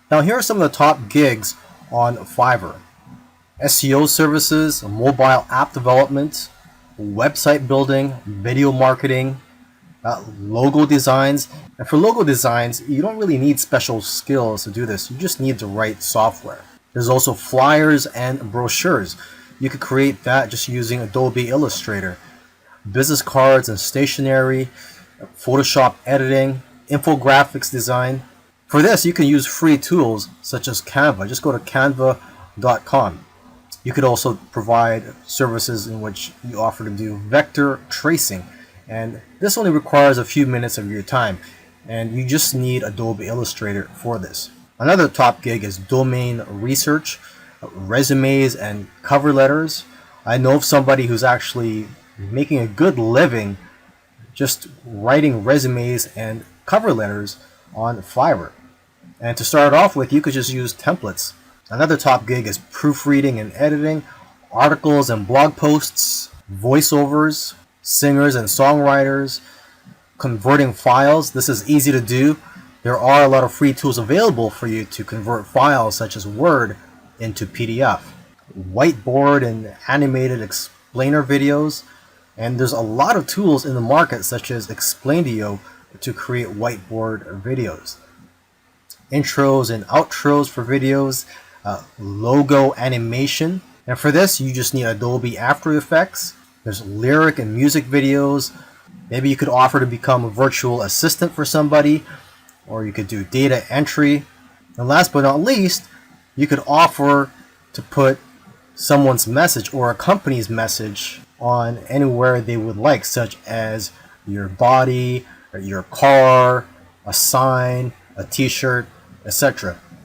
Now here are some of the top gigs on Fiverr. SEO services, mobile app development, website building, video marketing, logo designs. And for logo designs, you don't really need special skills to do this. You just need the right software. There's also flyers and brochures. You could create that just using Adobe Illustrator. Business cards and stationery, Photoshop editing, infographics design. For this, you can use free tools such as Canva. Just go to canva.com. You could also provide services in which you offer to do vector tracing, and this only requires a few minutes of your time, and you just need Adobe Illustrator for this. Another top gig is domain research, resumes and cover letters. I know of somebody who's actually making a good living just writing resumes and cover letters on Fiverr. And to start off with, you could just use templates. Another top gig is proofreading and editing, articles and blog posts, voiceovers, singers and songwriters, converting files. This is easy to do. There are a lot of free tools available for you to convert files such as Word into PDF. Whiteboard and animated explainer videos. And there's a lot of tools in the market such as Explaindio to create whiteboard videos. Intros and outros for videos, logo animation. And for this, you just need Adobe After Effects. There's lyric and music videos. Maybe you could offer to become a virtual assistant for somebody, or you could do data entry. And last but not least, you could offer to put someone's message or a company's message on anywhere they would like, such as your body, or your car, a sign, a t-shirt, etc.